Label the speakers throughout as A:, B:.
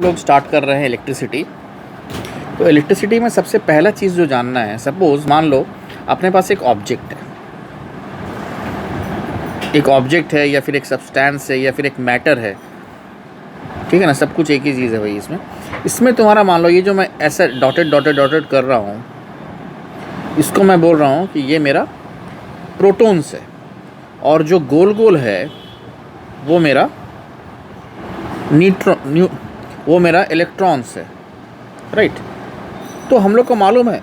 A: लोग स्टार्ट कर रहे हैं इलेक्ट्रिसिटी। तो इलेक्ट्रिसिटी में सबसे पहला चीज़ जो जानना है, सपोज़ मान लो अपने पास एक ऑब्जेक्ट है या फिर एक सब्सटेंस है या फिर एक मैटर है, ठीक है ना। सब कुछ एक ही चीज़ है भाई। इसमें तुम्हारा मान लो ये जो मैं ऐसा डॉटेड कर रहा हूँ, इसको मैं बोल रहा हूँ कि ये मेरा प्रोटॉन्स है, और जो गोल गोल है वो मेरा वो मेरा इलेक्ट्रॉन्स है, राइट। तो हम लोग को मालूम है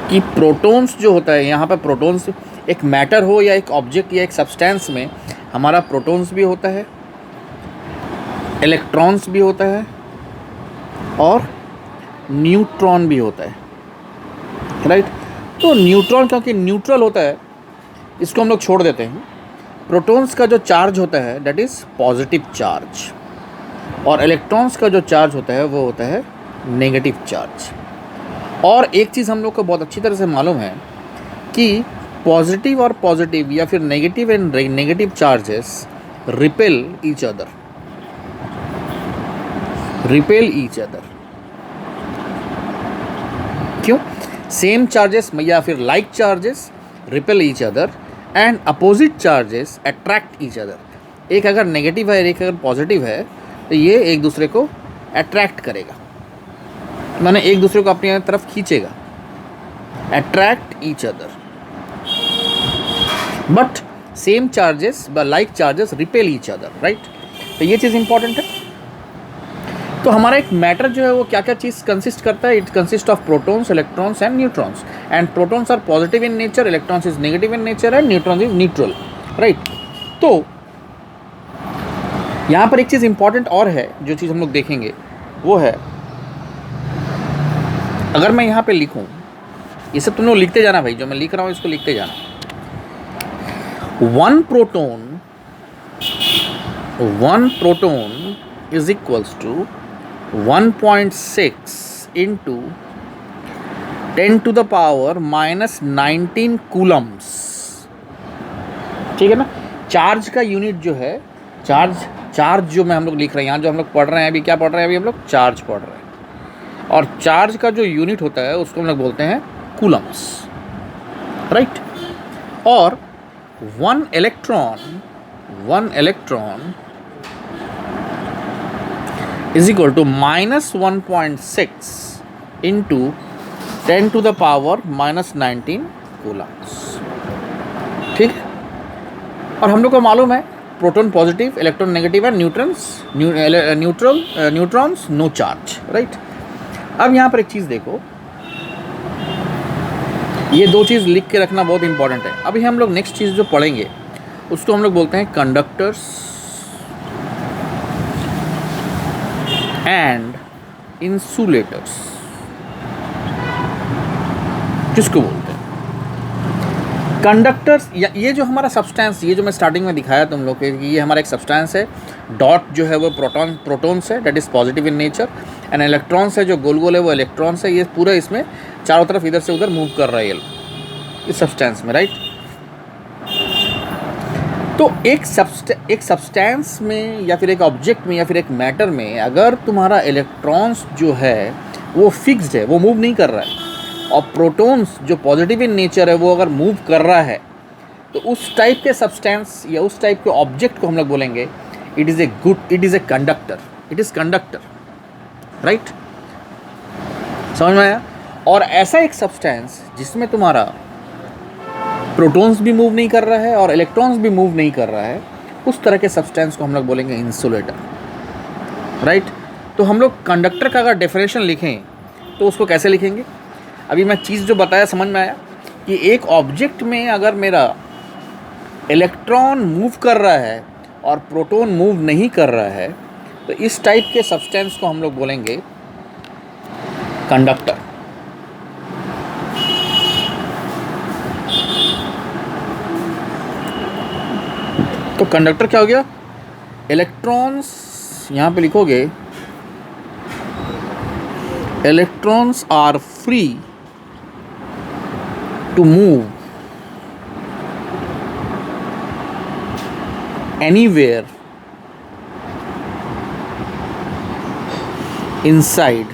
A: कि प्रोटॉन्स जो होता है, यहाँ पर प्रोटॉन्स एक मैटर हो या एक ऑब्जेक्ट या एक सब्सटेंस में, हमारा प्रोटॉन्स भी होता है, इलेक्ट्रॉन्स भी होता है और न्यूट्रॉन भी होता है, राइट। तो न्यूट्रॉन क्योंकि न्यूट्रल होता है, इसको हम लोग छोड़ देते हैं। प्रोटॉन्स का जो चार्ज होता है दैट इज़ पॉजिटिव चार्ज, और इलेक्ट्रॉन्स का जो चार्ज होता है वो होता है नेगेटिव चार्ज। और एक चीज़ हम लोग को बहुत अच्छी तरह से मालूम है कि पॉजिटिव और पॉजिटिव या फिर negative and negative charges repel each other. क्यों? सेम चार्जेस या फिर like charges repel each other and opposite charges attract each other. एक अगर नेगेटिव है, एक अगर पॉजिटिव है, तो ये एक दूसरे को अट्रैक्ट करेगा, माने एक दूसरे को अपनी तरफ खींचेगा, attract each other. But same charges like charges repel each other, right. तो ये चीज़ इंपॉर्टेंट है। तो हमारा एक मैटर जो है वो क्या क्या चीज़ कंसिस्ट करता है? It consist of protons, electrons and neutrons. And protons are positive in nature, electrons is negative in nature and neutrons is neutral, right. तो यहाँ पर एक चीज़ इंपॉर्टेंट और है, जो चीज़ हम लोग देखेंगे वो है, अगर मैं यहाँ पे लिखूँ, ये सब तुम लोग लिखते जाना भाई, जो मैं लिख रहा हूँ इसको लिखते जाना। One proton is equals to 1.6 into 10⁻⁻19 coulombs, ठीक है ना। चार्ज का यूनिट जो है, चार्ज जो हम लोग लिख रहे हैं यहाँ, जो हम लोग पढ़ रहे हैं अभी, क्या पढ़ रहे हैं अभी हम लोग? चार्ज पढ़ रहे हैं। और चार्ज का जो यूनिट होता है उसको हम लोग बोलते हैं कूलम्स, राइट। और one electron is equal to -1.6 into 10⁻⁻19 coulombs, ठीक है। और हम लोग को मालूम है proton positive, electron negative and neutrons no charge, right. अब यहाँ पर एक चीज़ देखो, ये दो चीज़ लिख के रखना बहुत इंपॉर्टेंट है। अभी हम लोग नेक्स्ट चीज़ जो पढ़ेंगे उसको हम लोग बोलते हैं कंडक्टर्स एंड इंसुलेटर्स। किसको बोलते हैं? कंडक्टर्स, या ये जो हमारा सब्सटेंस, ये जो मैं स्टार्टिंग में दिखाया तुम लोग के, ये हमारा एक सब्सटेंस है। डॉट जो है वो प्रोटॉन्स है, that is positive in nature, and electrons है, जो गोल गोल है वो इलेक्ट्रॉन्स है। ये पूरा इसमें चारों तरफ इधर से उधर मूव कर रहा है ये इस सब्सटेंस में, राइट। तो एक सब्सटेंस में या फिर एक ऑब्जेक्ट में या फिर एक मैटर में अगर तुम्हारा इलेक्ट्रॉन्स जो है वो फिक्स्ड है, वो मूव नहीं कर रहा है, और प्रोटॉन्स जो पॉजिटिव इन नेचर है वो अगर मूव कर रहा है, तो उस टाइप के सब्सटेंस या उस टाइप के ऑब्जेक्ट को हम लोग बोलेंगे it is a conductor, right. समझ में आया? और ऐसा एक सब्सटेंस जिसमें तुम्हारा प्रोटॉन्स भी मूव नहीं कर रहा है और इलेक्ट्रॉन्स भी मूव नहीं कर रहा है, उस तरह के सब्सटेंस को हम लोग बोलेंगे इंसुलेटर, राइट। तो हम लोग कंडक्टर का अगर डेफिनेशन लिखें तो उसको कैसे लिखेंगे? अभी मैं चीज़ जो बताया समझ में आया कि एक ऑब्जेक्ट में अगर मेरा इलेक्ट्रॉन मूव कर रहा है और प्रोटॉन मूव नहीं कर रहा है, तो इस टाइप के सब्सटेंस को हम लोग बोलेंगे कंडक्टर। तो कंडक्टर क्या हो गया? इलेक्ट्रॉन्स, यहाँ पे लिखोगे electrons are free to move anywhere inside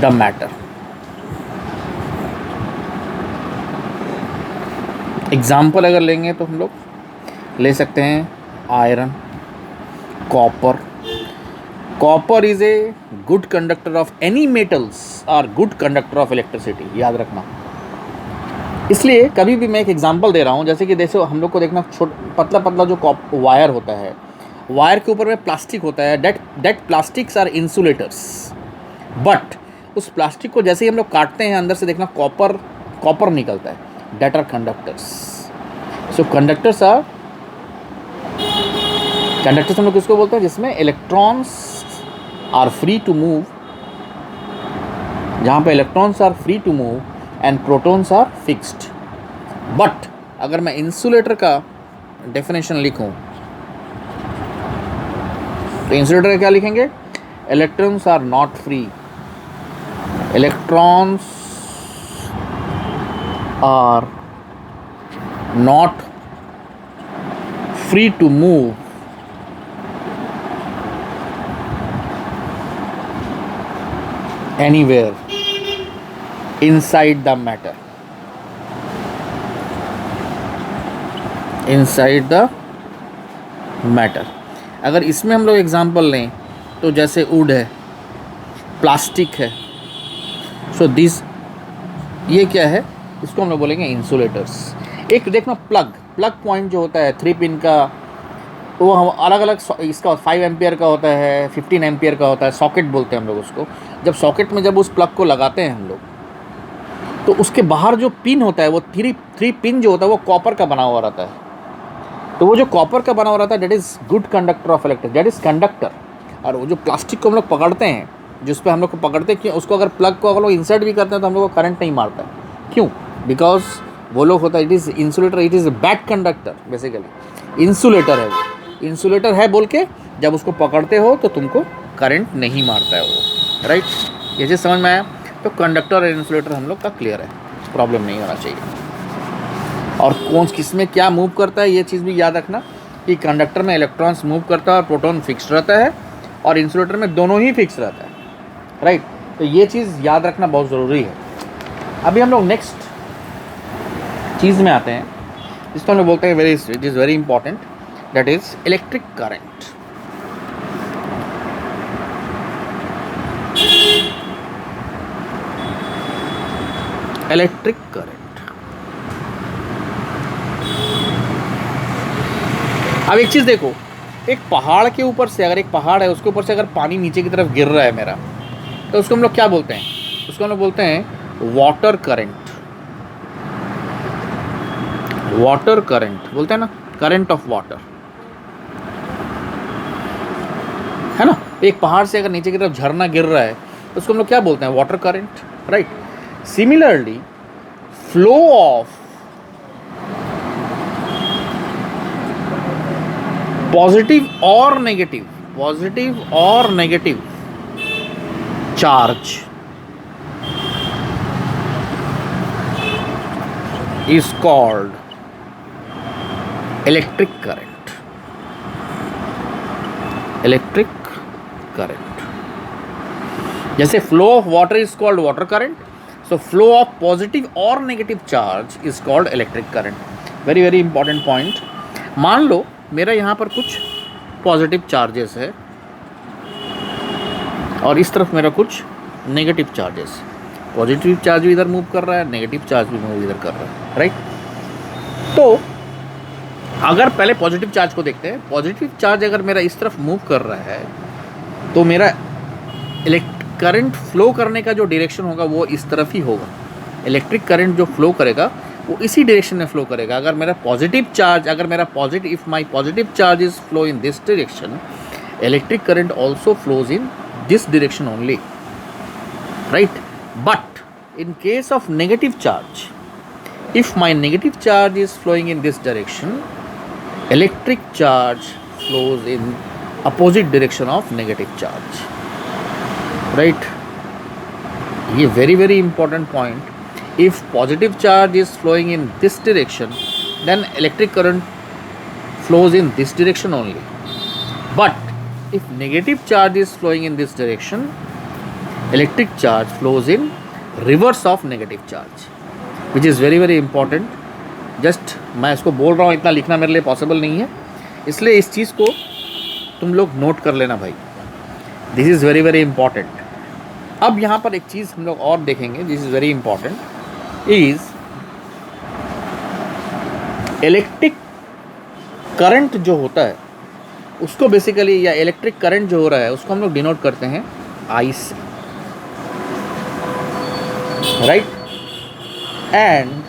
A: the matter. Example अगर लेंगे तो हम लोग ले सकते हैं iron, copper. Copper is a good conductor of any metals और गुड कंडक्टर ऑफ इलेक्ट्रिसिटी, याद रखना. इसलिए कभी भी मैं एक एग्जांपल दे रहा हूँ, जैसे कि देखो हम लोग को देखना पतला पतला जो वायर होता है, वायर के ऊपर में प्लास्टिक होता है. That plastics are insulators. But उस प्लास्टिक को जैसे ही हम लोग काटते हैं अंदर से देखना कॉपर निकलता है. That are conductors. So conductors हम लोग किसको बोलते हैं? जिसमें electrons are free to move, जहाँ पे electrons are free to move and protons are fixed. But अगर मैं इंसुलेटर का डेफिनेशन लिखूं तो इंसुलेटर का क्या लिखेंगे? Electrons are not free. Electrons are not free to move anywhere inside the matter. Inside the matter. अगर इसमें हम लोग एग्जांपल लें तो जैसे वुड है, प्लास्टिक है, सो दिस ये क्या है? इसको हम लोग बोलेंगे इंसुलेटर्स. एक देखना प्लग पॉइंट जो होता है 3 पिन का, वो हम अलग अलग, इसका 5 एम्पियर का होता है, 15 एम्पियर का होता है. सॉकेट बोलते हैं हम लोग उसको. जब सॉकेट में जब उस प्लग को लगाते हैं हम लोग, तो उसके बाहर जो पिन होता है वो 3 पिन जो होता है वो कॉपर का बना हुआ रहता है. तो वो जो कॉपर का बना हुआ रहता है that is good conductor of electricity, that is conductor. और वो जो प्लास्टिक को हम लोग पकड़ते हैं, जिस पे हम लोग को पकड़ते हैं, कि उसको अगर प्लग को अगर लोग इंसर्ट भी करते हैं तो हम लोग को करंट नहीं मारता है. क्यों? बिकॉज वो लोग होता है, it is insulator, it is bad conductor. Basically insulator है, वो इंसुलेटर है बोल के जब उसको पकड़ते हो तो तुमको करंट नहीं मारता है वो. राइट? ये चीज़ समझ में आया? तो कंडक्टर और इंसुलेटर हम लोग का क्लियर है, प्रॉब्लम नहीं होना चाहिए. और कौन किस में क्या मूव करता है ये चीज़ भी याद रखना कि कंडक्टर में इलेक्ट्रॉन्स मूव करता है और प्रोटॉन फिक्स रहता है, और इंसुलेटर में दोनों ही फिक्स रहता है. राइट? तो ये चीज़ याद रखना बहुत ज़रूरी है. अभी हम लोग नेक्स्ट चीज़ में आते हैं जिसको हम लोग बोलते हैं it is very important, that is electric current. Electric current. अब एक चीज़ देखो, एक पहाड़ के ऊपर से, अगर एक पहाड़ है उसके ऊपर से अगर पानी नीचे की तरफ गिर रहा है मेरा, तो उसको हम लोग क्या बोलते हैं? उसको हम लोग बोलते हैं वाटर करंट. वाटर करंट बोलते हैं ना, करंट ऑफ वाटर, है ना? एक पहाड़ से अगर नीचे की तरफ झरना गिर रहा है तो उसको हम लोग क्या बोलते हैं? Water current. Right? Similarly flow of positive और negative charge is called electric current. Electric current. जैसे flow of water is called water current, so flow of positive or negative charge is called electric current. Very very important point. मान लो मेरा यहाँ पर कुछ positive charges है और इस तरफ मेरा कुछ नेगेटिव चार्जेस. पॉजिटिव चार्ज भी इधर मूव कर रहा है, नेगेटिव चार्ज भी मूव इधर कर रहा है. राइट? तो अगर पहले पॉजिटिव चार्ज को देखते हैं. पॉजिटिव चार्ज अगर मेरा इस तरफ मूव कर रहा है तो मेरा करंट फ्लो करने का जो डायरेक्शन होगा वो इस तरफ ही होगा. इलेक्ट्रिक करंट जो फ्लो करेगा वो इसी डायरेक्शन में फ्लो करेगा. अगर मेरा if my positive charge is flow in this direction, electric current also flows in this direction only. Right? But in case of negative charge, if my negative charge is flowing in this direction, electric charge flows in opposite direction of negative charge. Right? ये very very important point. If positive charge is flowing in this direction, then electric current flows in this direction only. But if negative charge is flowing in this direction, electric charge flows in reverse of negative charge, which is very very important. Just मैं इसको बोल रहा हूँ, इतना लिखना मेरे लिए possible नहीं है, इसलिए इस चीज़ को तुम लोग नोट कर लेना भाई, this is very very important. अब यहाँ पर एक चीज़ हम लोग और देखेंगे, this is very important, is electric current जो होता है उसको बेसिकली, या इलेक्ट्रिक करंट जो हो रहा है उसको हम लोग डिनोट करते हैं आई से, right. And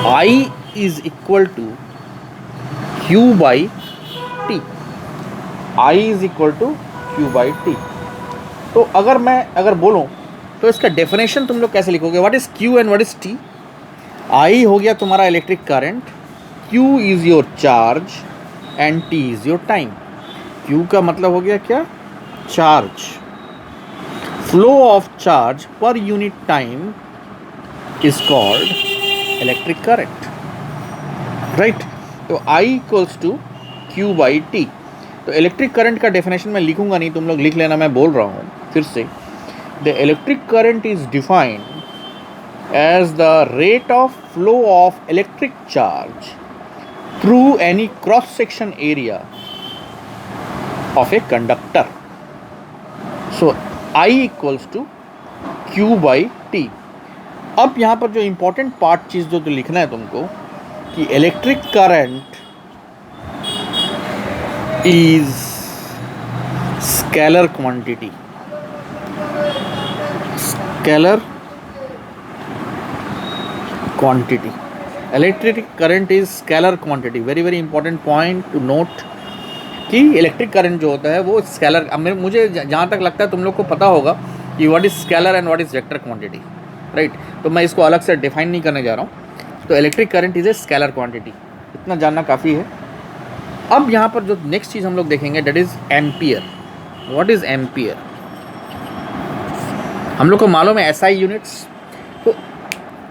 A: I is equal to Q by T. I is equal to Q by T. तो अगर बोलूँ तो इसका डेफिनेशन तुम लोग कैसे लिखोगे, what is Q and what is T. I हो गया तुम्हारा electric current, Q is your charge and T is your time. Q का मतलब हो गया क्या, charge. Flow of charge per unit time is called electric current, right. तो I equals to Q by T. तो इलेक्ट्रिक करंट का definition मैं लिखूंगा नहीं, तुम लोग लिख लेना, मैं बोल रहा हूँ फिर से. The electric current is defined as the rate of flow of electric charge through any cross section area of a conductor. So I equals to Q by T. अब यहाँ पर जो इम्पोर्टेंट पार्ट चीज़ जो तो लिखना है तुमको कि electric current is scalar quantity. Scalar quantity, electric current is scalar quantity. Very very important point two note कि इलेक्ट्रिक करंट जो होता है वो स्केलर. अब मुझे जहाँ तक लगता है तुम लोग को पता होगा कि what is scalar and what is vector quantity, right. तो मैं इसको अलग से डिफाइन नहीं करने जा रहा हूँ. तो electric current is a scalar quantity, इतना जानना काफ़ी है. अब यहाँ पर जो नेक्स्ट चीज़ हम लोग देखेंगे that is ampere. What is ampere, हम लोग को मालूम है एसआई यूनिट्स. तो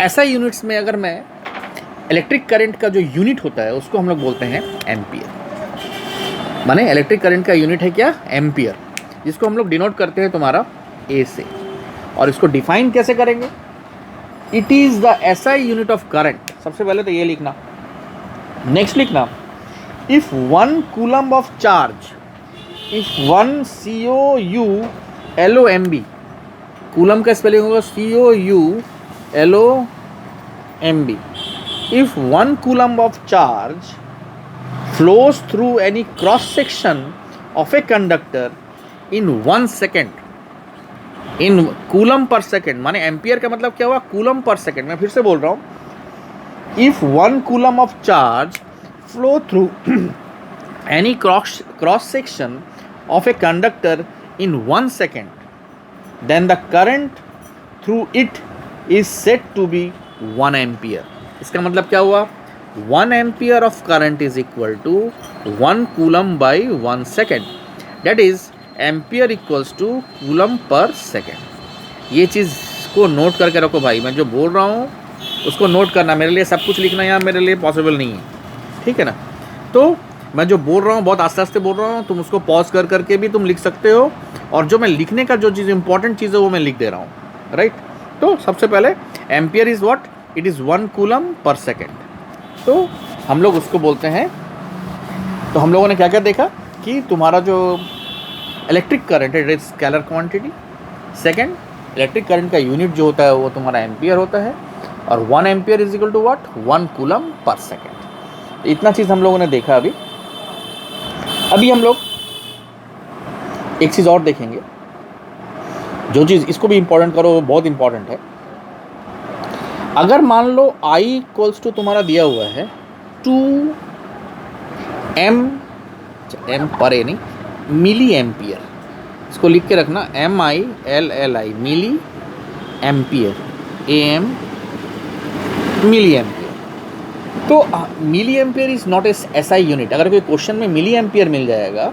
A: एसआई यूनिट्स में अगर मैं इलेक्ट्रिक करंट का जो यूनिट होता है उसको हम लोग बोलते हैं एम्पियर. माने इलेक्ट्रिक करंट का यूनिट है क्या, एम्पियर, जिसको हम लोग डिनोट करते हैं तुम्हारा ए से. और इसको डिफाइन कैसे करेंगे, it is the SI unit of current. सबसे पहले तो ये लिखना. नेक्स्ट लिखना, if 1 coulomb of charge, if 1 COULOMB, coulomb का स्पेलिंग होगा COULOMB. If 1 coulomb of charge flows through any cross section of a conductor in 1 second, in coulomb per second, माने ampere का मतलब क्या हुआ, कूलम पर सेकेंड. मैं फिर से बोल रहा हूँ, if 1 coulomb of charge flow through any cross section of a conductor in 1 second, then the current through it is said to be 1 ampere. इसका मतलब क्या हुआ, 1 ampere of current is equal to 1 coulomb by 1 second. That is ampere equals to coulomb per second. ये चीज़ को note करके रखो भाई, मैं जो बोल रहा हूँ उसको नोट करना. मेरे लिए सब कुछ लिखना यहाँ मेरे लिए पॉसिबल नहीं है, ठीक है ना. तो मैं जो बोल रहा हूँ बहुत आस्ते आस्ते बोल रहा हूँ, तुम उसको पॉज कर करके भी तुम लिख सकते हो, और जो मैं लिखने का जो चीज़ इंपॉर्टेंट चीज़ है वो मैं लिख दे रहा हूँ, राइट. तो सबसे पहले ampere is what, it is 1 coulomb per second. तो हम लोग उसको बोलते हैं. तो हम लोगों ने क्या क्या देखा कि तुम्हारा जो इलेक्ट्रिक करंट है it is scalar quantity. Second, electric current का यूनिट जो होता है वो तुम्हारा एम्पियर होता है, और 1 ampere is equal to what, 1 coulomb per second. इतना चीज़ हम लोगों ने देखा. अभी हम लोग एक चीज़ और देखेंगे, जो चीज़ इसको भी इंपॉर्टेंट करो, वो बहुत इंपॉर्टेंट है. अगर मान लो I इक्वल्स टू तुम्हारा दिया हुआ है 2 m पर ए नहीं, मिली एम्पियर. इसको लिख के रखना, MILLI, milli ampere, AM milli ampere. तो milli ampere is not a SI unit. अगर कोई क्वेश्चन में मिली एम्पियर मिल जाएगा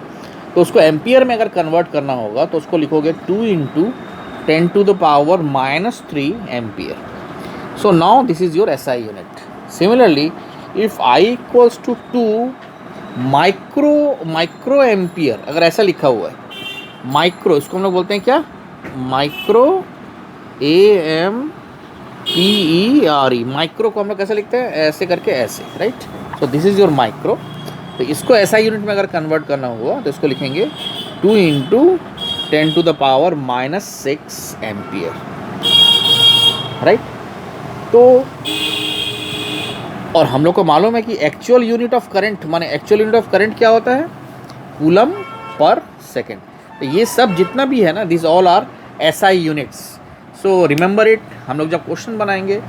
A: तो उसको एम्पियर में अगर कन्वर्ट करना होगा तो उसको लिखोगे 2 × 10⁻³ ampere. So now this is your SI unit. Similarly, if I equals to 2 micro ampere अगर ऐसा लिखा हुआ है, माइक्रो, इसको हम लोग बोलते हैं क्या, माइक्रो, AMPERE, माइक्रो को हम लोग कैसे लिखते हैं, ऐसे करके ऐसे, right. So this is your micro. तो इसको ऐसा यूनिट में अगर कन्वर्ट करना हुआ तो इसको लिखेंगे 2 × 10⁻⁻6 एम्पियर, राइट। तो और हम लोग को मालूम है कि एक्चुअल यूनिट ऑफ करंट, माने एक्चुअल यूनिट ऑफ करंट क्या होता है, कूलम पर सेकेंड। तो ये सब जितना भी है ना, this all are SI units. So remember it. हम लोग जब क्वेश्चन बनाएंगे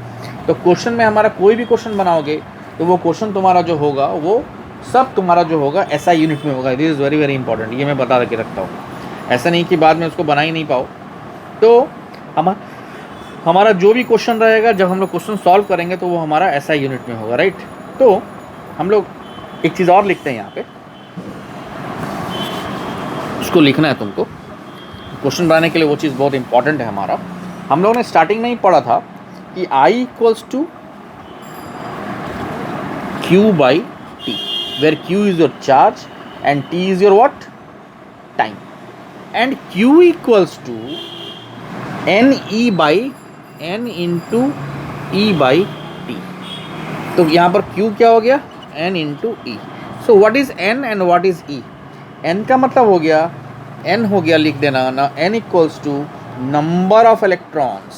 A: तो क्वेश्चन में हमारा कोई भी क्वेश्चन बनाओगे तो वो क्वेश्चन तुम्हारा जो होगा वो सब तुम्हारा जो होगा SI यूनिट में होगा। This is very very important, ये मैं बता के रखता हूँ। ऐसा नहीं कि बाद में उसको बना ही नहीं पाओ। तो हमारा जो भी क्वेश्चन रहेगा, जब हम लोग क्वेश्चन सॉल्व करेंगे तो वो हमारा SI यूनिट में होगा, राइट। तो हम लोग एक चीज़ और लिखते हैं यहाँ पे, उसको लिखना है तुमको क्वेश्चन बनाने के लिए, वो चीज़ बहुत इंपॉर्टेंट है हमारा। हम लोगों ने स्टार्टिंग में ही पढ़ा था कि I = Q/T, where Q is your charge and T is your what, time, and Q = N × E/T। तो यहाँ पर Q क्या हो गया, N × E। So what is N and what is E? N का मतलब हो गया, N हो गया, लिख देना ना, N = number of electrons,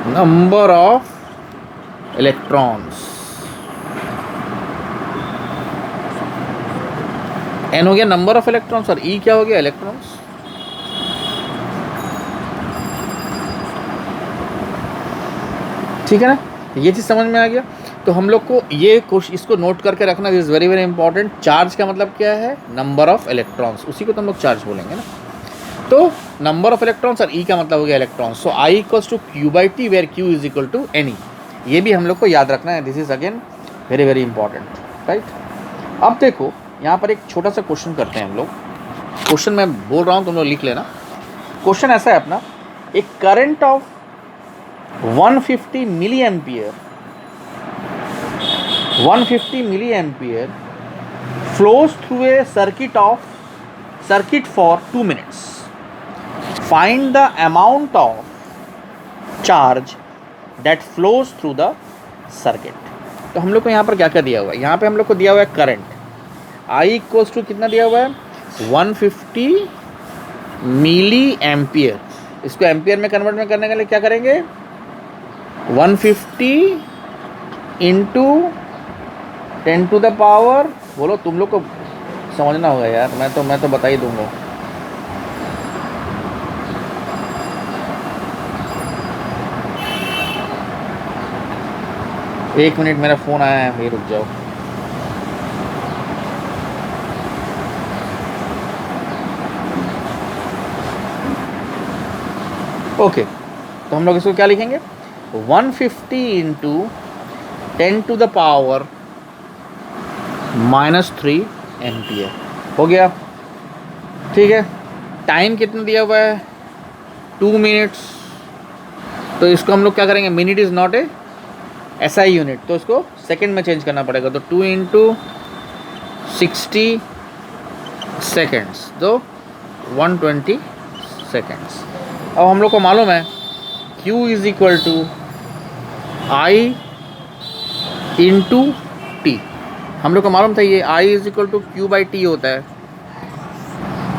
A: number of electrons. N हो गया नंबर ऑफ इलेक्ट्रॉन्स और E क्या हो गया, इलेक्ट्रॉन्स। ठीक है ना, ये चीज़ समझ में आ गया। तो हम लोग को ये इसको नोट करके रखना, this is very very important. Charge का मतलब क्या है, नंबर ऑफ इलेक्ट्रॉन्स, उसी को तो हम लोग चार्ज बोलेंगे ना। तो नंबर ऑफ इलेक्ट्रॉन्स और E का मतलब हो गया electrons. So I = Q/T, where Q = NE। ये भी हम लोग को याद रखना है, this is again very very important, right. अब देखो यहाँ पर एक छोटा सा क्वेश्चन करते हैं हम लोग। क्वेश्चन मैं बोल रहा हूँ, तुम लोग लिख लेना। क्वेश्चन ऐसा है अपना, एक current of 150 milliampere flows through a circuit for 2 minutes. Find the amount of charge that flows through the circuit. तो हम लोग को यहाँ पर क्या क्या दिया हुआ है, यहाँ पे हम लोग को दिया हुआ है करंट I = कितना दिया हुआ है, 150 मिली एम्पियर। इसको एम्पियर में कन्वर्ट में करने के लिए क्या करेंगे, 150 × 10⁻, बोलो, तुम लोग को समझना होगा यार, मैं तो बता ही दूंगा। एक मिनट, मेरा फ़ोन आया है, रुक जाओ। ओके, तो हम लोग इसको क्या लिखेंगे, 150 × 10⁻³ एम्पियर हो गया। ठीक है, टाइम कितना दिया हुआ है, 2 मिनट्स। तो इसको हम लोग क्या करेंगे, minute is not a SI unit, तो इसको सेकंड में चेंज करना पड़ेगा। तो 2 × 60 सेकेंड्स, तो 120 सेकेंड्स। अब हम लोग को मालूम है Q = I × T। हम लोग को मालूम था ये I = Q/T होता है।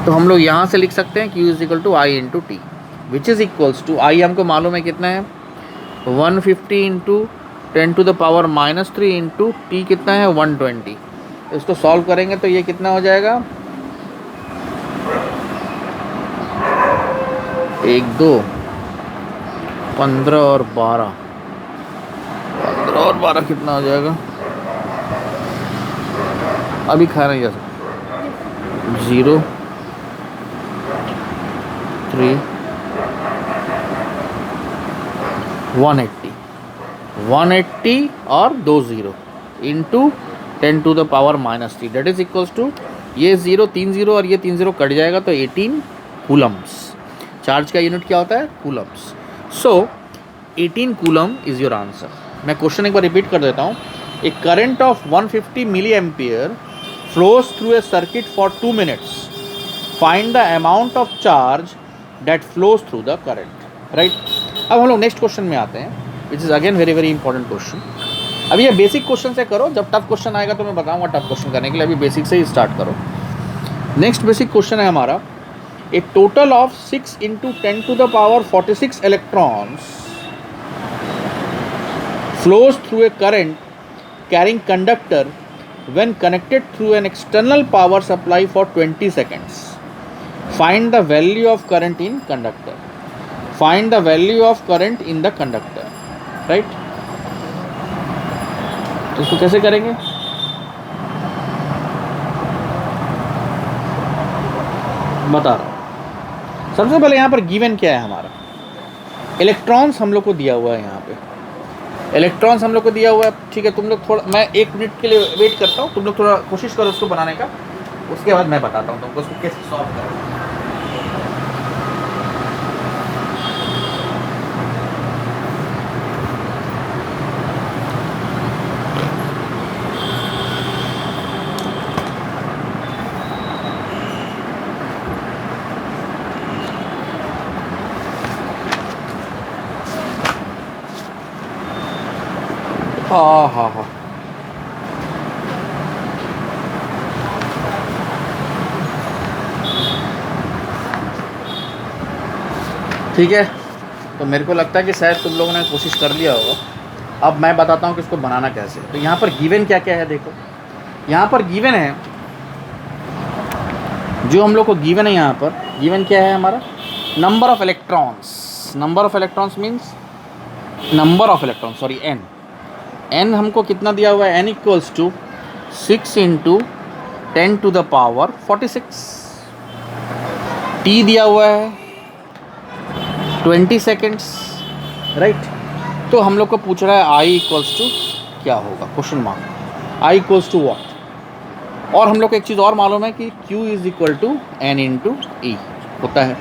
A: तो हम लोग यहाँ से लिख सकते हैं Q = I × T, which is equals to, I हमको मालूम है कितना है, 150 × 10⁻³ × T कितना है, 120। इसको सॉल्व करेंगे तो ये कितना हो जाएगा, 1 2 15 और 12, 15 और 12 कितना हो जाएगा, अभी खा नहीं जा सकता, 0 3 180 और 2 0 × 10⁻³ दैट इज इक्वल्स टू, ये 0 3 0 और ये 3 0 कट जाएगा तो 18 कूलम्स। चार्ज का यूनिट क्या होता है, coulombs. So 18 coulomb is your answer. मैं क्वेश्चन एक बार रिपीट कर देता हूँ। A current of 150 milli ampere flows through a circuit for 2 minutes. Find the amount of charge that flows through the current. Right? अब हम लोग नेक्स्ट क्वेश्चन में आते हैं, which is again very very important question. अब ये basic question से करो, जब टफ क्वेश्चन आएगा तो मैं बताऊंगा टफ क्वेश्चन करने के लिए. अभी बेसिक से ही स्टार्ट करो. नेक्स्ट बेसिक क्वेश्चन है हमारा, a total of 6 × 10⁻46 electrons flows through a current carrying conductor when connected through an external power supply for 20 seconds. Find the value of current in conductor. Find the value of current in the conductor. Right? तो इसको कैसे करेंगे? बता रहा हूँ. सबसे पहले यहाँ पर गिवन क्या है हमारा? इलेक्ट्रॉन्स हम लोग को दिया हुआ है. यहाँ पे इलेक्ट्रॉन्स हम लोग को दिया हुआ है. ठीक है, तुम लोग थोड़ा, मैं 1 मिनट के लिए वेट करता हूँ. तुम लोग थोड़ा कोशिश करो उसको बनाने का, उसके बाद मैं बताता हूँ तुमको उसको कैसे सॉल्व करें. हाँ हाँ हाँ, ठीक है. तो मेरे को लगता है कि शायद तुम लोगों ने कोशिश कर लिया होगा. अब मैं बताता हूँ कि इसको बनाना कैसे. तो यहाँ पर गिवन क्या क्या है देखो. यहाँ पर गिवन है, जो हम लोग को गिवन है, यहाँ पर गिवन क्या है हमारा? Number of electrons. Number of electrons means number of electrons, sorry N. N हमको कितना दिया हुआ है? n equals to 6 × 10⁻46. टी दिया हुआ है 20 सेकेंड्स. राइट? तो हम लोग को पूछ रहा है आई इक्वल्स टू क्या होगा? Question mark. I equals to what? और हम लोग को एक चीज़ और मालूम है कि Q is equal to N × E होता है.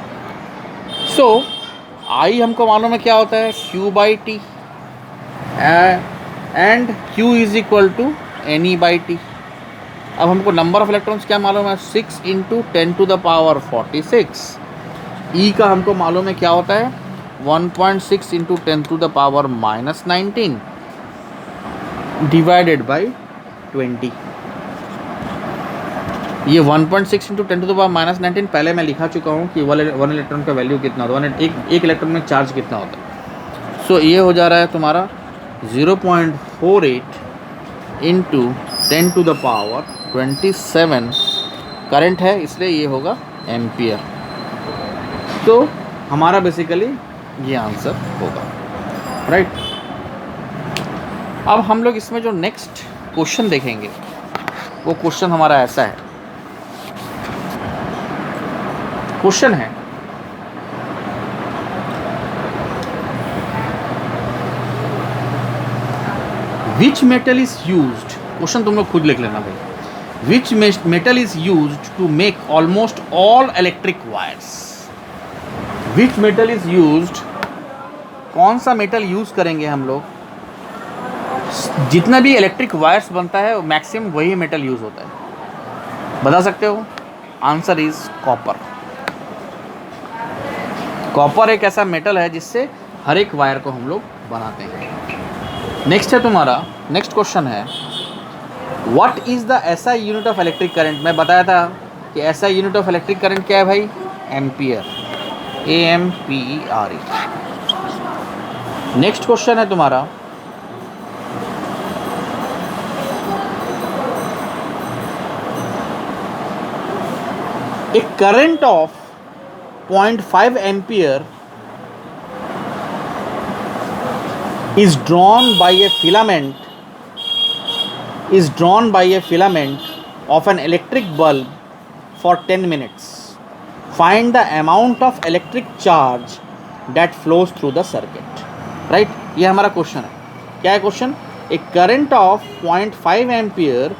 A: सो आई हमको मालूम है क्या होता है? Q/T and Q is equal to NE/T. अब हमको नंबर ऑफ इलेक्ट्रॉन्स क्या मालूम है? 6 × 10⁻46. E का हमको मालूम है क्या होता है? 1.6 × 10⁻−19 डिवाइडेड बाई 20. ये 1.6 × 10⁻−19 पहले मैं लिखा चुका हूँ कि 1 इलेक्ट्रॉन का वैल्यू कितना होता है, एक इलेक्ट्रॉन में चार्ज कितना होता है. सो ये हो जा रहा है तुम्हारा 0.48 × 10⁻27 करंट है, इसलिए ये होगा एम्पियर. तो हमारा बेसिकली ये आंसर होगा. राइट? अब हम लोग इसमें जो नेक्स्ट क्वेश्चन देखेंगे वो क्वेश्चन हमारा ऐसा है. क्वेश्चन है, which metal is used. Question तुम लोग खुद लिख लेना भाई. Which metal is used to make almost all electric wires. Which metal is used, कौन सा मेटल यूज करेंगे हम लोग? जितना भी इलेक्ट्रिक वायर्स बनता है मैक्सिमम वही मेटल यूज होता है. बता सकते हो? Answer is copper. कॉपर एक ऐसा मेटल है जिससे हर एक वायर को हम लोग बनाते हैं. नेक्स्ट है तुम्हारा, नेक्स्ट क्वेश्चन है, what is the SI unit of electric current. मैं बताया था कि SI unit of electric current क्या है भाई? एम्पियर. AMPERE. नेक्स्ट क्वेश्चन है तुम्हारा, a current of 0.5 ampere is drawn by a filament of an electric bulb for 10 minutes. Find the amount of electric charge that flows through the circuit. Right? ये हमारा question है. क्या है question? A current of 0.5 ampere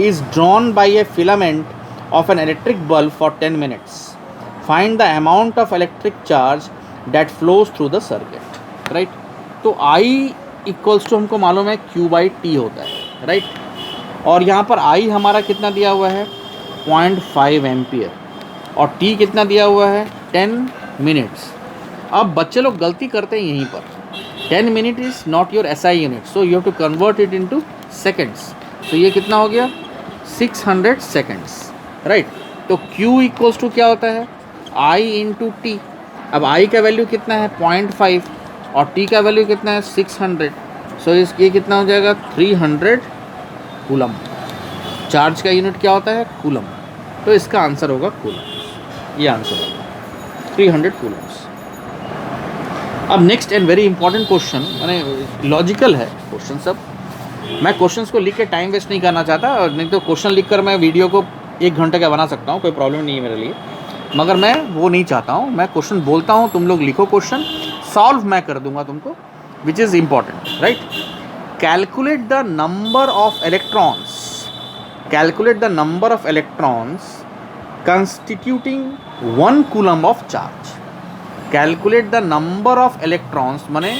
A: is drawn by a filament of an electric bulb for 10 minutes. Find the amount of electric charge that flows through the circuit. Right? तो I equals to हमको मालूम है Q/T होता है. Right. और यहाँ पर आई हमारा कितना दिया हुआ है 0.5 एम्पियर और टी कितना दिया हुआ है 10 मिनट्स। अब बच्चे लोग गलती करते हैं यहीं पर, 10 minute is not your SI unit, so you have to convert it into seconds. तो ये कितना हो गया 600 सेकेंड्स, राइट। तो Q इक्वल्स टू क्या होता है I इंटू टी। अब I का वैल्यू कितना है 0.5 और T का वैल्यू कितना है 600, सो ये कितना हो जाएगा 300 कूलम। चार्ज का यूनिट क्या होता है कूलम, तो इसका आंसर होगा कूलम, ये आंसर होगा 300 कूलम्स। अब next and very important question, मैंने लॉजिकल है क्वेश्चन सब, मैं क्वेश्चंस को लिख के टाइम वेस्ट नहीं करना चाहता, और नहीं तो क्वेश्चन लिख कर मैं वीडियो को 1 घंटे का बना सकता हूँ, कोई प्रॉब्लम नहीं है मेरे लिए, मगर मैं वो नहीं चाहता हूँ। मैं क्वेश्चन बोलता हूँ, तुम लोग लिखो क्वेश्चन, सॉल्व मैं कर दूंगा तुमको, which is important, right. Calculate the number of electrons, calculate the number of electrons constituting 1 coulomb of charge. Calculate the number of electrons, माने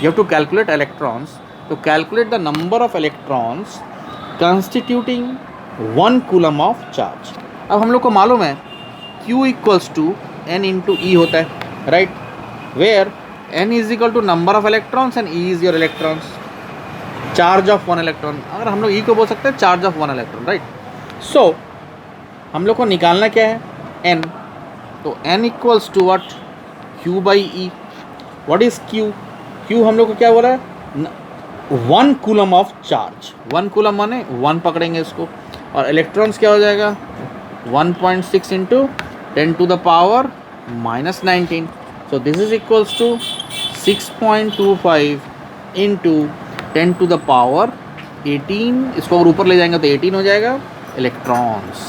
A: you have to calculate electrons, तो calculate the number of electrons constituting 1 coulomb of charge. अब हम लोग को मालूम है Q equals to N into E होता है, right, where N is equal to number of electrons and E is your electrons, charge of 1 electron, अगर हम लोग E को बोल सकते हैं charge of 1 electron, right. So हम लोग को निकालना क्या है N, तो N equals to what Q by E। What is Q, Q हम लोग को क्या बोला है 1 कूलम ऑफ चार्ज, 1 कूलम माने 1 पकड़ेंगे इसको, और इलेक्ट्रॉन्स क्या हो जाएगा 1.6 into 10 to the power -19, so this is equals to 6.25 into 10 to the power 18, इसको अगर ऊपर ले जाएंगे तो 18 हो जाएगा इलेक्ट्रॉन्स।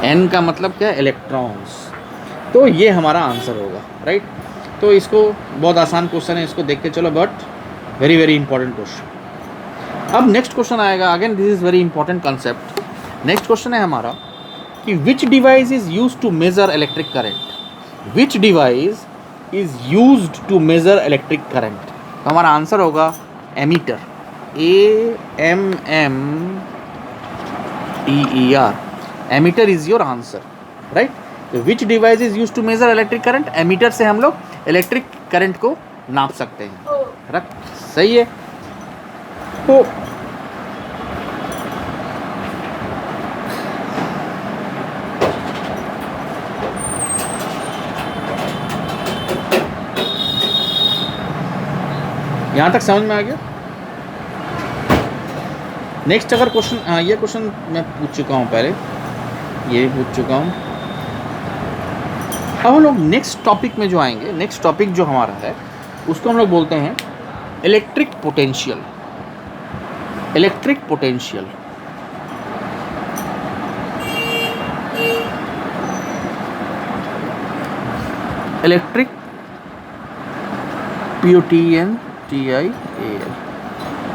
A: N का मतलब क्या है इलेक्ट्रॉन्स, तो ये हमारा आंसर होगा, राइट। तो इसको बहुत आसान क्वेश्चन है, इसको देख के चलो, but very very important question. अब नेक्स्ट क्वेश्चन आएगा, again this is very important concept. Next question है हमारा कि which device is used to measure electric current, which device is used to measure electric current, तो हमारा answer होगा ammeter, AMMER, ammeter is your answer, right. तो which device is use to measure electric current, ammeter से हम लोग electric current को नाप सकते हैं, रख सही है। तो यहां तक समझ में आ गया। नेक्स्ट अगर क्वेश्चन, ये क्वेश्चन मैं पूछ चुका हूँ पहले, ये भी पूछ चुका हूँ। अब हम लोग नेक्स्ट टॉपिक में जो आएंगे, नेक्स्ट टॉपिक जो हमारा है उसको हम लोग बोलते हैं electric potential, electric potential. Electric POTENTIAL,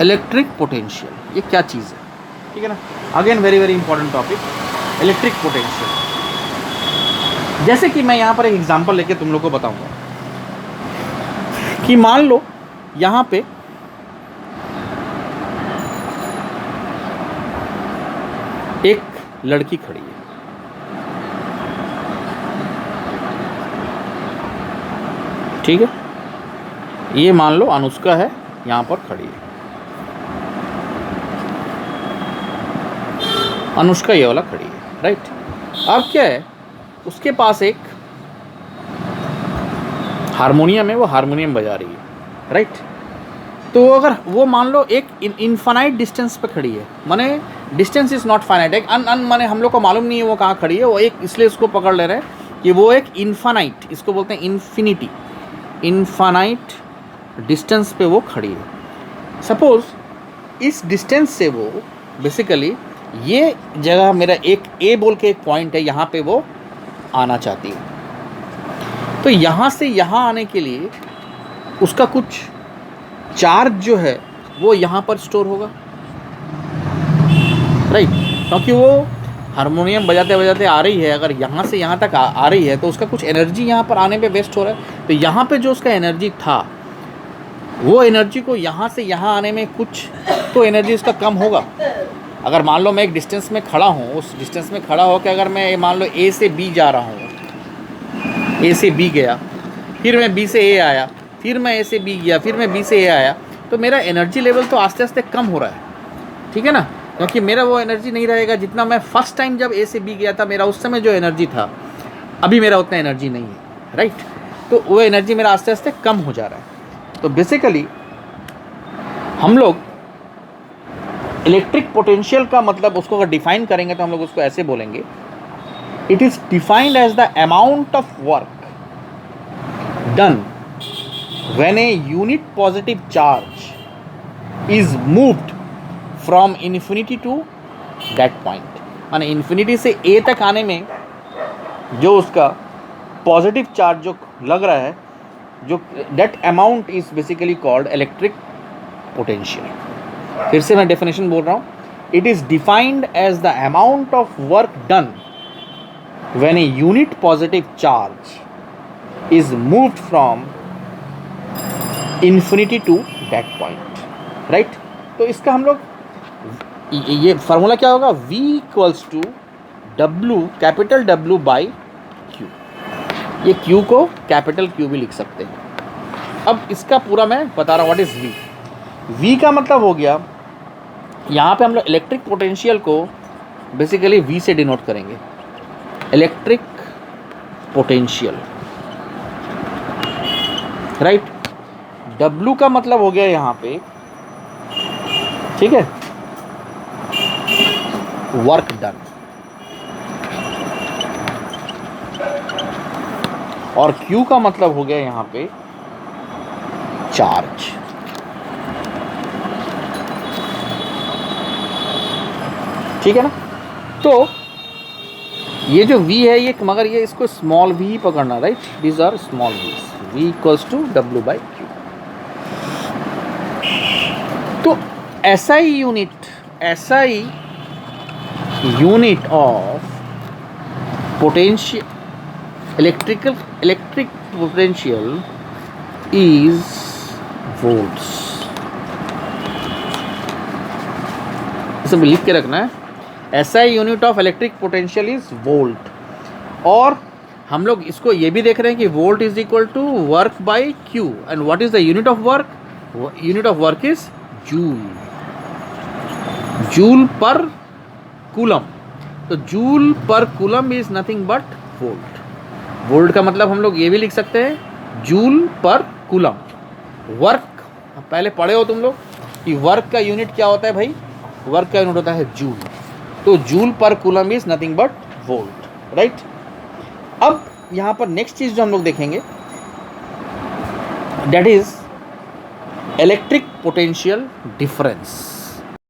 A: electric potential, ये क्या चीज़ है, ठीक है ना। Again very very important topic, electric potential. जैसे कि मैं यहाँ पर एक एग्जांपल लेके तुम लोग को बताऊंगा कि मान लो यहाँ पे एक लड़की खड़ी है, ठीक है, ये मान लो अनुष्का है, यहाँ पर खड़ी है अनुष्का, ये वाला खड़ी है, राइट। अब क्या है, उसके पास एक हारमोनियम है, वो हारमोनियम बजा रही है, राइट। तो अगर वो मान लो एक इनफाइनाइट डिस्टेंस पे खड़ी है, माने डिस्टेंस इज नॉट फाइनाइट, एक अन माने हम लोग को मालूम नहीं है वो कहाँ खड़ी है, वो एक इसलिए इसको पकड़ ले रहे हैं कि वो एक इनफाइनाइट, इसको बोलते हैं इन्फिनिटी, इनफाइनाइट डिस्टेंस पे वो खड़ी है। सपोज इस डिस्टेंस से वो बेसिकली ये जगह मेरा एक ए बोल के एक पॉइंट है, यहाँ पे वो आना चाहती है, तो यहाँ से यहाँ आने के लिए उसका कुछ चार्ज जो है वो यहाँ पर स्टोर होगा, राइट। क्योंकि वो हारमोनियम बजाते बजाते आ रही है, अगर यहाँ से यहाँ तक आ रही है तो उसका कुछ एनर्जी यहाँ पर आने पे वेस्ट हो रहा है, तो यहाँ पे जो उसका एनर्जी था वो एनर्जी को यहाँ से यहाँ आने में कुछ तो एनर्जी उसका कम होगा। अगर मान लो मैं एक डिस्टेंस में खड़ा हूँ, उस डिस्टेंस में खड़ा होकर अगर मैं मान लो ए से बी जा रहा हूँ, ए से बी गया, फिर मैं बी से ए आया, फिर मैं ए से बी गया, फिर मैं बी से ए आया, तो मेरा एनर्जी लेवल तो आस्ते आस्ते कम हो रहा है, ठीक है ना, क्योंकि मेरा वो एनर्जी नहीं रहेगा जितना मैं फर्स्ट टाइम जब ए से बी गया था, मेरा उस समय जो एनर्जी था, अभी मेरा उतना एनर्जी नहीं है, राइट। तो वो एनर्जी मेरा आस्ते आस्ते कम हो जा रहा है। तो बेसिकली हम लोग इलेक्ट्रिक पोटेंशियल का मतलब उसको अगर डिफाइन करेंगे तो हम लोग उसको ऐसे बोलेंगे, it is defined as the amount of work done when a unit positive charge is moved from infinity to that point. माने इन्फिनिटी से ए तक आने में जो उसका पॉजिटिव चार्ज जो लग रहा है, जो that amount is basically called electric potential. फिर से मैं डेफिनेशन बोल रहा हूँ, it is defined as the amount of work done when a unit positive charge is moved from infinity to that point, right. तो इसका हम लोग ये फार्मूला क्या होगा, V equals to W, capital W by Q। ये Q को capital Q भी लिख सकते हैं। अब इसका पूरा मैं बता रहा हूँ व्हाट इज V। V का मतलब हो गया, यहाँ पे हम लोग इलेक्ट्रिक पोटेंशियल को बेसिकली V से डिनोट करेंगे, इलेक्ट्रिक पोटेंशियल, राइट। W का मतलब हो गया यहाँ पे, ठीक है, वर्क डन, और Q का मतलब हो गया यहाँ पे चार्ज। ठीक है ना। तो ये जो V है ये, मगर ये इसको स्मॉल v ही पकड़ना, right, these are small v's, V equals to W by Q। तो SI unit of potential, electric potential is volts. इसे लिख के रखना है, SI unit of electric potential is volt. और हम लोग इसको ये भी देख रहे हैं कि volt is equal to work by Q, and what is the unit of work, unit of work is joule, joule per coulomb. तो joule per coulomb is nothing but volt. Volt का मतलब हम लोग ये भी लिख सकते हैं, जूल पर कूलम। वर्क पहले पढ़े हो तुम लोग कि वर्क का यूनिट क्या होता है भाई, वर्क का यूनिट होता है जूल। तो joule per coulomb is nothing but volt, right. अब यहाँ पर नेक्स्ट चीज जो हम लोग देखेंगे, that is electric potential difference.